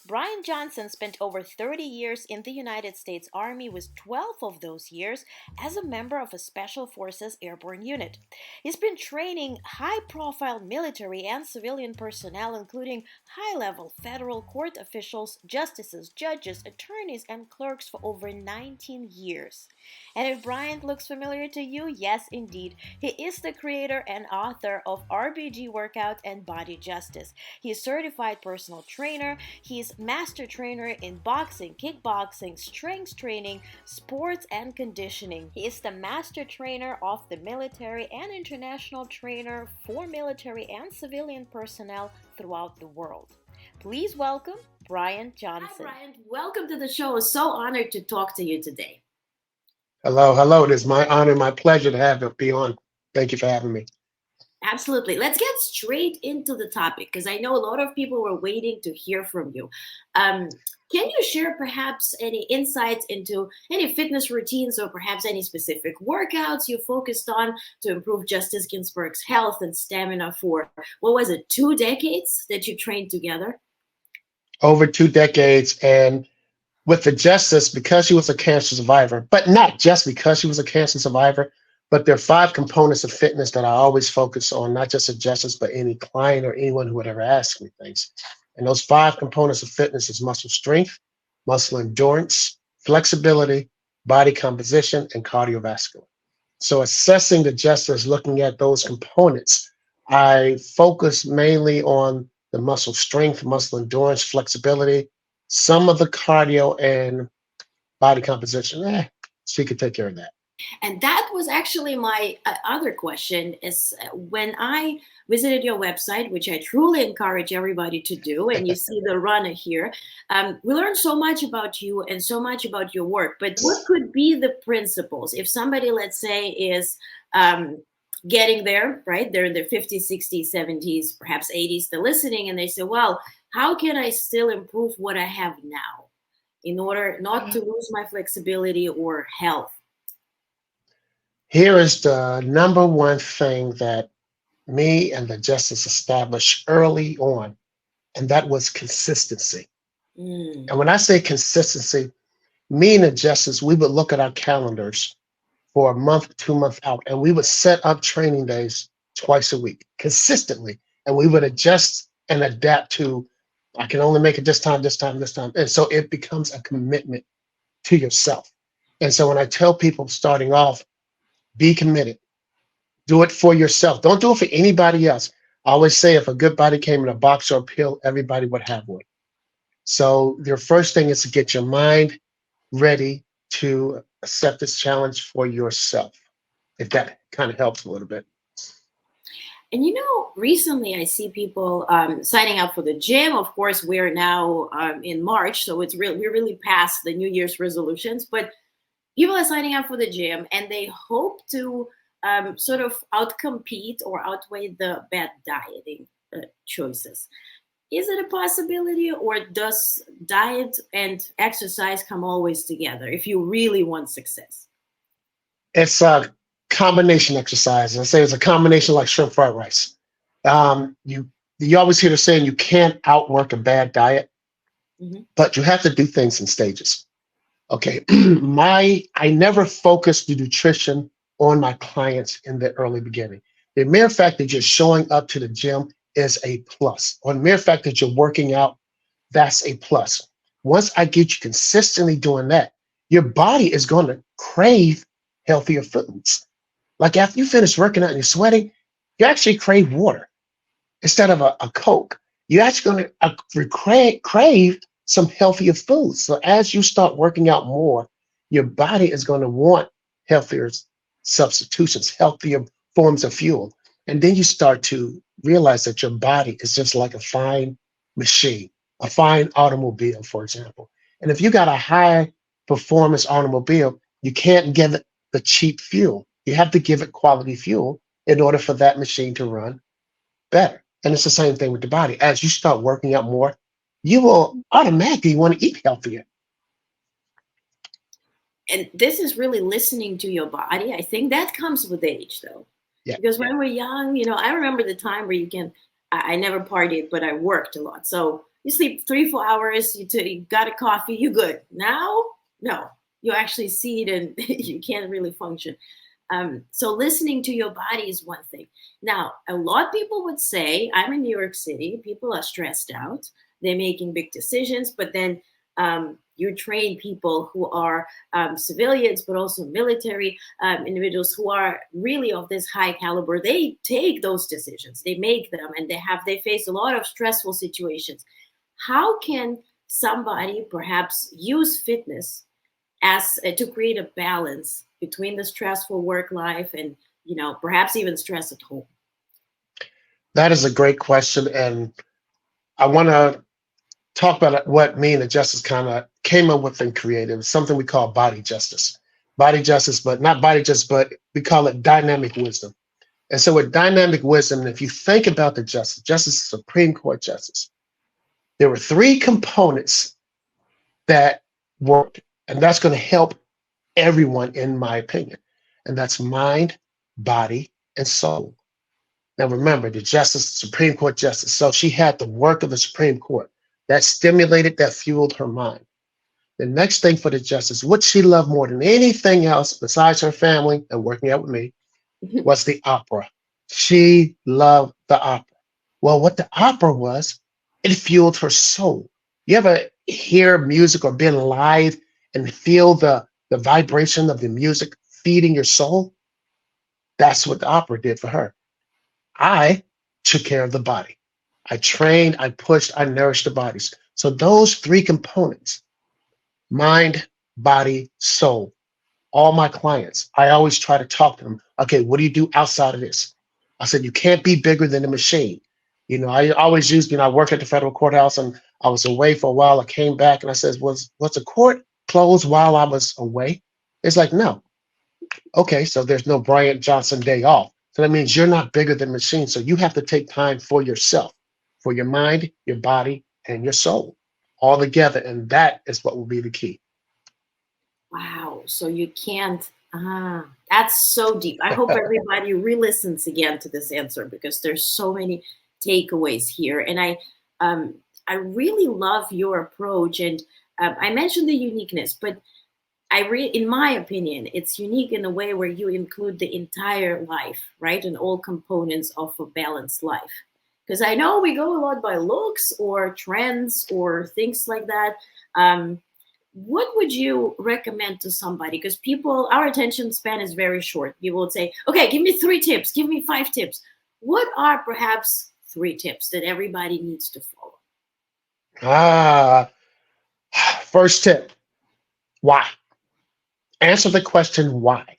Bryant Johnson spent over 30 years in the United States Army, with 12 of those years as a member of a Special Forces airborne unit. He's been training high profile military and civilian personnel, including high level federal court officials, justices, judges, attorneys, and clerks, for over 19 years. And if Bryant looks familiar to you, yes, indeed, he is the creator and author of RBG Workout and Body Justice. He is certified personal trainer. He's master trainer in boxing, kickboxing, strength training, sports, and conditioning. He is the master trainer of the military and international trainer for military and civilian personnel throughout the world. Please welcome Bryant Johnson. Hi, Brian. Welcome to the show. So honored to talk to you today. Hello, hello. It is my honor, my pleasure to be on. Thank you for having me. Absolutely. Let's get straight into the topic because I know a lot of people were waiting to hear from you. Can you share perhaps any insights into any fitness routines or perhaps any specific workouts you focused on to improve Justice Ginsburg's health and stamina for, what was it, 2 decades that you trained together? Over 2 decades, and with the justice, because she was a cancer survivor, but not just because she was a cancer survivor, but there are 5 components of fitness that I always focus on, not just a justice, but any client or anyone who would ever ask me things. And those 5 components of fitness is muscle strength, muscle endurance, flexibility, body composition, and cardiovascular. So assessing the justice, looking at those components, I focus mainly on the muscle strength, muscle endurance, flexibility, some of the cardio, and body composition. She could take care of that. And that was actually my other question is when I visited your website, which I truly encourage everybody to do, and you see the runner here, we learned so much about you and so much about your work. But what could be the principles if somebody, let's say, is getting there, right? They're in their 50s, 60s, 70s, perhaps 80s, they're listening and they say, well, how can I still improve what I have now in order not to lose my flexibility or health? Here is the number one thing that me and the justice established early on, and that was consistency. Mm. And when I say consistency, me and the justice, we would look at our calendars for a month, 2 months out, and we would set up training days twice a week consistently. And we would adjust and adapt to, I can only make it this time, this time, this time. And so it becomes a commitment to yourself. And so when I tell people starting off, be committed, do it for yourself. Don't do it for anybody else. I always say if a good body came in a box or a pill, everybody would have one. So your first thing is to get your mind ready to accept this challenge for yourself, if that kind of helps a little bit. And recently I see people signing up for the gym. Of course, we're now in March, so we're really past the New Year's resolutions. But people are signing up for the gym, and they hope to sort of outcompete or outweigh the bad dieting choices. Is it a possibility, or does diet and exercise come always together if you really want success? It's a combination exercise. I say it's a combination like shrimp fried rice. You always hear the saying you can't outwork a bad diet, Hmm. but you have to do things in stages. Okay, I never focused the nutrition on my clients in the early beginning. The mere fact that you're showing up to the gym is a plus. Or the mere fact that you're working out, that's a plus. Once I get you consistently doing that, your body is going to crave healthier foods. Like after you finish working out and you're sweating, you actually crave water instead of a Coke. You're actually going to crave some healthier foods. So as you start working out more, your body is going to want healthier substitutions, healthier forms of fuel. And then you start to realize that your body is just like a fine machine, a fine automobile, for example. And if you got a high performance automobile, you can't give it the cheap fuel. You have to give it quality fuel in order for that machine to run better. And it's the same thing with the body. As you start working out more, you will automatically want to eat healthier. And this is really listening to your body. I think that comes with age, though. Yeah. Because when we're young, I remember the time where I never partied, but I worked a lot. So you sleep 3-4 hours, you got a coffee, you good. Now, no, you actually see it and you can't really function. So listening to your body is one thing. Now, a lot of people would say, I'm in New York City, people are stressed out, they're making big decisions, but then you train people who are civilians, but also military individuals who are really of this high caliber. They take those decisions, they make them, and they face a lot of stressful situations. How can somebody perhaps use fitness as to create a balance between the stressful work life and perhaps even stress at home? That is a great question. And I want to talk about what me and the Justice kind of came up with and created. It's something we call body justice. Body justice, but not body justice, but we call it dynamic wisdom. And so with dynamic wisdom, if you think about the justice, Supreme Court justice, there were three components that worked, and that's going to help everyone, in my opinion. And that's mind, body, and soul. Now remember, the Supreme Court justice. So she had the work of the Supreme Court that stimulated, that fueled her mind. The next thing for the justice, what she loved more than anything else besides her family and working out with me, was the opera. She loved the opera. Well, what the opera was, it fueled her soul. You ever hear music or been live and feel the vibration of the music feeding your soul? That's what the opera did for her. I took care of the body. I trained, I pushed, I nourished the bodies. So those three components, mind, body, soul, all my clients, I always try to talk to them. Okay, what do you do outside of this? I said, you can't be bigger than the machine. I always used, I worked at the federal courthouse and I was away for a while. I came back and I said, was the court closed while I was away? It's like, no. Okay, so there's no Bryant Johnson day off. So that means you're not bigger than machine. So you have to take time for yourself, for your mind, your body, and your soul all together. And that is what will be the key. Wow. So you can't, that's so deep. I hope everybody re-listens again to this answer because there's so many takeaways here. And I really love your approach. And I mentioned the uniqueness, but in my opinion, it's unique in a way where you include the entire life, right? And all components of a balanced life. Because I know we go a lot by looks or trends or things like that. What would you recommend to somebody? Because our attention span is very short. People would say, okay, give me 3 tips, give me 5 tips. What are perhaps 3 tips that everybody needs to follow? First tip, why? Answer the question why.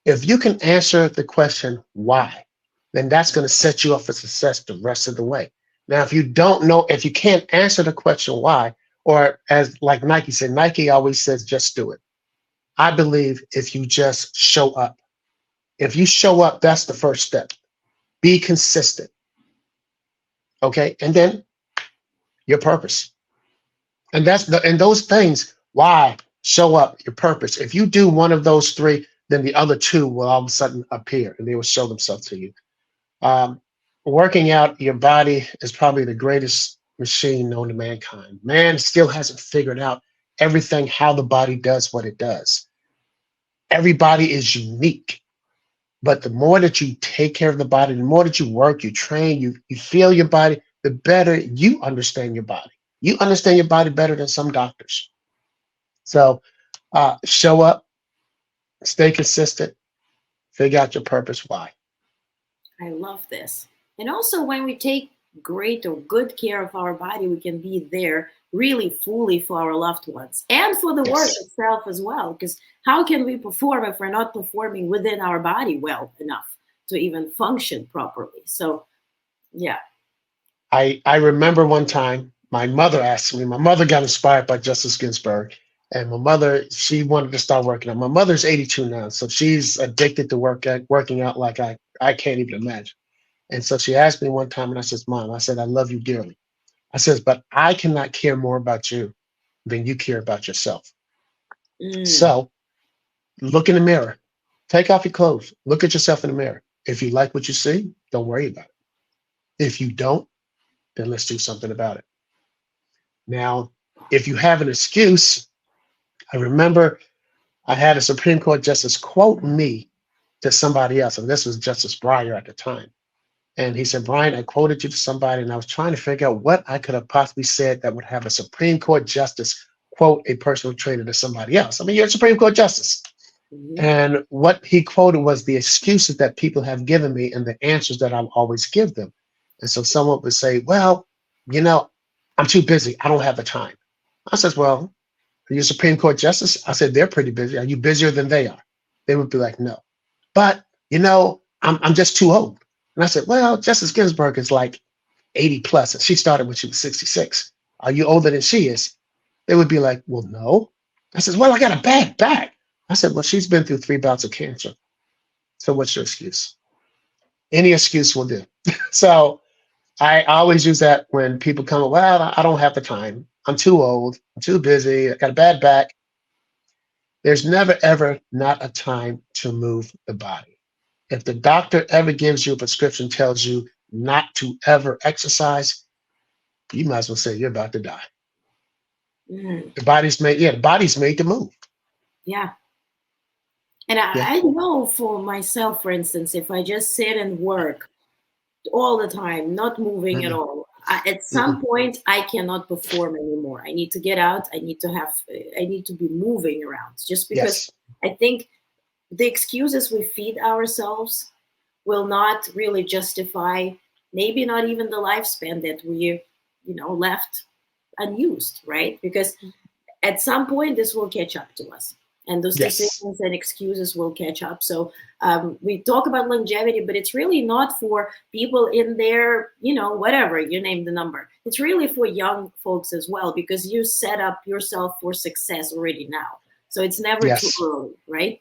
If you can answer the question why, then that's going to set you up for success the rest of the way. Now, if you don't know, if you can't answer the question why, or as like Nike said, Nike always says, just do it. I believe if you just show up, that's the first step. Be consistent. Okay. And then your purpose. And and those things, why, show up, your purpose. If you do one of those 3, then the other 2 will all of a sudden appear and they will show themselves to you. Working out your body is probably the greatest machine known to mankind. Man still hasn't figured out everything, how the body does what it does. Everybody is unique, but the more that you take care of the body, the more that you work, you train, you feel your body, the better you understand your body. You understand your body better than some doctors. So show up, stay consistent, figure out your purpose, why. I love this. And also when we take great or good care of our body, we can be there really fully for our loved ones and for the work itself as well. Because how can we perform if we're not performing within our body well enough to even function properly? So, yeah. I remember one time my mother asked me, my mother got inspired by Justice Ginsburg. And my mother, she wanted to start working out. My mother's 82 now, so she's addicted to working out like I can't even imagine. And so she asked me one time, and I said, Mom, I said, I love you dearly. I said, but I cannot care more about you than you care about yourself. So look in the mirror, take off your clothes, look at yourself in the mirror. If you like what you see, don't worry about it. If you don't, then let's do something about it. Now, if you have an excuse, I remember I had a Supreme Court justice quote me to somebody else, and this was Justice Breyer at the time. And he said, Brian, I quoted you to somebody, and I was trying to figure out what I could have possibly said that would have a Supreme Court justice quote a personal trainer to somebody else. I mean, you're a Supreme Court justice. Mhm. And what he quoted was the excuses that people have given me and the answers that I'll always give them. And so someone would say, well, you know, I'm too busy. I don't have the time. I said, well, are you a Supreme Court justice? I said, they're pretty busy. Are you busier than they are? They would be like, no. But, I'm just too old. And I said, well, Justice Ginsburg is like 80 plus, and she started when she was 66. Are you older than she is? They would be like, well, no. I said, well, I got a bad back. I said, well, she's been through 3 bouts of cancer. So what's your excuse? Any excuse will do. So I always use that when people come, well, I don't have the time. I'm too old. I'm too busy. I got a bad back. There's never, ever not a time to move the body. If the doctor ever gives you a prescription, tells you not to ever exercise, you might as well say you're about to die. Mhm. The body's made to move. Yeah. And Yeah. I know for myself, for instance, if I just sit and work all the time, not moving at Mm-mm, all, at some mm-mm. point I cannot perform anymore. I need to get out. I need to be moving around, just because Yes. I think the excuses we feed ourselves will not really justify, maybe not even the lifespan that we, left unused, right? Because at some point this will catch up to us, and those Yes. decisions and excuses will catch up. So we talk about longevity, but it's really not for people in their, whatever you name the number. It's really for young folks as well, because you set up yourself for success already now, so it's never too Yes. early, right?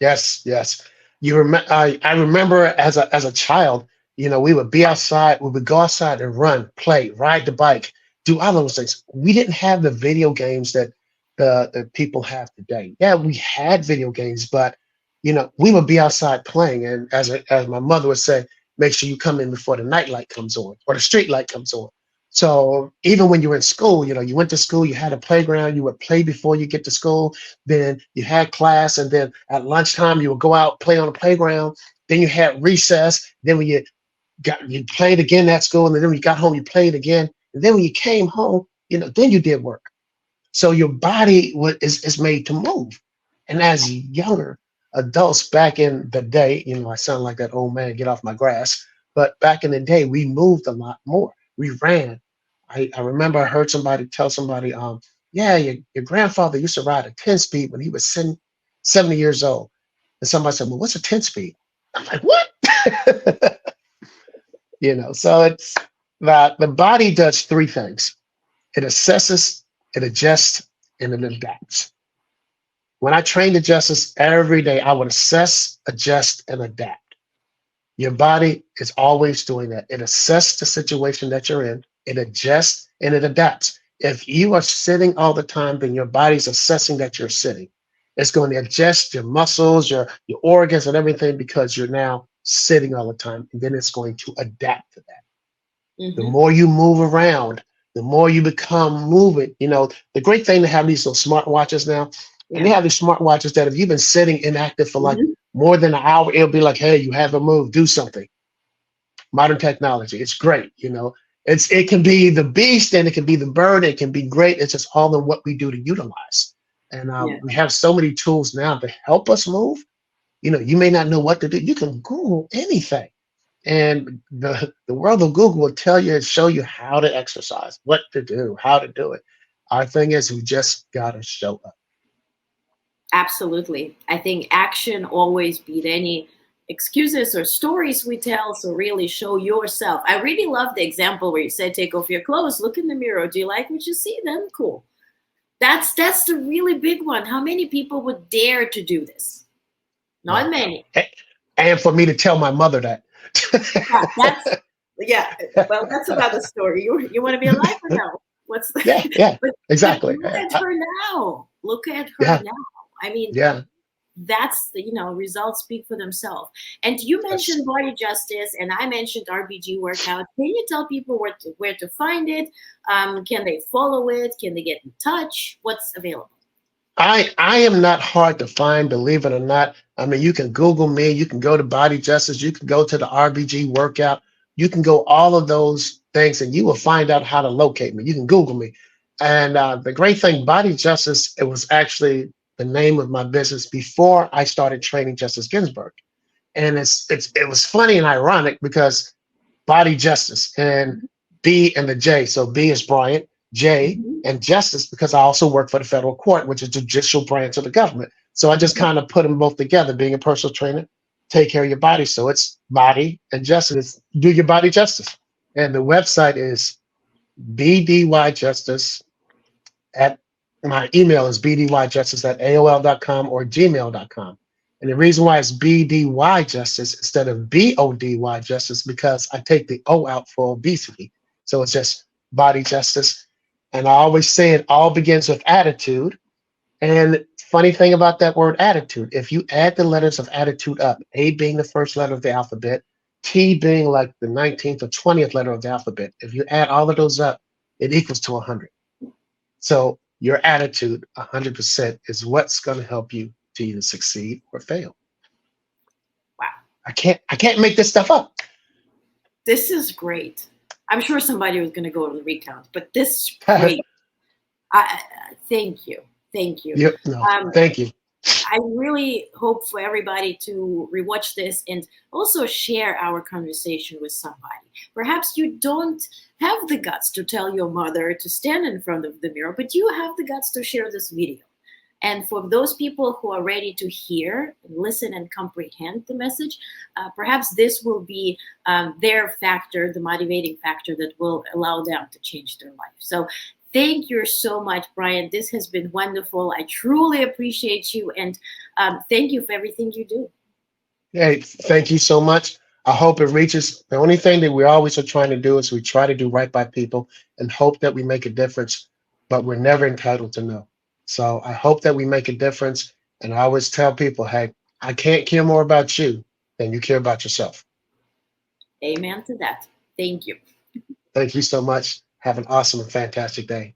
Yes. Yes. I remember as a child, we would be outside, we would go outside and run, play, ride the bike, do all those things. We didn't have the video games that the people have today. Yeah, we had video games, but we would be outside playing, and as my mother would say, make sure you come in before the night light comes on or the street light comes on. So even when you were in school, you went to school, you had a playground, you would play before you get to school, then you had class, and then at lunchtime you would go out play on the playground. Then you had recess. Then when you played again at school, and then when you got home you played again. And then when you came home, then you did work. So your body is made to move. And as younger adults back in the day, I sound like that old man, get off my grass. But back in the day, we moved a lot more. We ran. I remember I heard somebody tell somebody, yeah, your grandfather used to ride a 10 speed when he was 70 years old. And somebody said, well, what's a 10 speed? I'm like, what? So it's that the body does 3 things. It assesses, it adjusts, and it adapts. When I trained the justice every day, I would assess, adjust, and adapt. Your body is always doing that. It assesses the situation that you're in, it adjusts, and it adapts. If you are sitting all the time, then your body's assessing that you're sitting. It's going to adjust your muscles, your organs, and everything because you're now sitting all the time. And then it's going to adapt to that. The Hmm. more you move around, the more you become moving. The great thing to have these little smart watches now, and they Yeah. have these smart watches that if you've been sitting inactive for like Hmm. more than an hour, it'll be like, hey, you haven't moved, do something. Modern technology, it's great. It can be the beast and it can be the bird. It can be great. It's just all in what we do to utilize. And Yeah. we have so many tools now to help us move. You may not know what to do. You can Google anything. And the world of Google will tell you and show you how to exercise, what to do, how to do it. Our thing is we just gotta show up. Absolutely. I think action always beat any excuses or stories we tell. So really show yourself. I really love the example where you said, take off your clothes, look in the mirror. Do you like what you see? Then cool. That's the really big one. How many people would dare to do this? Not No. many. And for me to tell my mother that. Yeah, yeah. Well, that's another story. You want to be alive or no? What's Yeah, but exactly. look at her now. Look at her Yeah, now. I mean, yeah, that's the, results speak for themselves. And you Yes. mentioned Body Justice, and I mentioned RBG Workout. Can you tell people where to find it? Can they follow it? Can they get in touch? What's available? I am not hard to find, believe it or not. I mean, you can Google me, you can go to Body Justice, you can go to the RBG workout, you can go all of those things, and you will find out how to locate me. You can Google me. And the great thing, Body Justice, it was actually the name of my business before I started training Justice Ginsburg. And it was funny and ironic because Body Justice and B and the J. So B is Bryant, J, Mhm. and Justice because I also work for the federal court, which is the judicial branch of the government. So I just Mhm. kind of put them both together. Being a personal trainer, take care of your body. So it's body and justice. Do your body justice. And the website is BDY at my email is bdyjustice at AOL.com or gmail.com. And the reason why it's BDY justice instead of BODY justice because I take the O out for obesity. So it's just body justice. And I always say it all begins with attitude. And funny thing about that word attitude, if you add the letters of attitude up, A being the first letter of the alphabet, T being like the 19th or 20th letter of the alphabet, if you add all of those up, it equals to 100. So your attitude, 100%, is what's going to help you to either succeed or fail. Wow, I can't make this stuff up. this is great. I'm sure somebody was going to go on the recount, but this is great. Thank you, thank you. Yep. No. Um, Thank you. I really hope for everybody to rewatch this and also share our conversation with somebody. Perhaps you don't have the guts to tell your mother to stand in front of the mirror, but you have the guts to share this video. And for those people who are ready to hear, listen, and comprehend the message, perhaps this will be their factor, the motivating factor that will allow them to change their life. So thank you so much, Brian. This has been wonderful. I truly appreciate you. And thank you for everything you do. Hey, thank you so much. I hope it reaches. The only thing that we always are trying to do is we try to do right by people and hope that we make a difference, but we're never entitled to know. So I hope that we make a difference. And I always tell people, hey, I can't care more about you than you care about yourself. Amen to that. Thank you. Thank you so much. Have an awesome and fantastic day.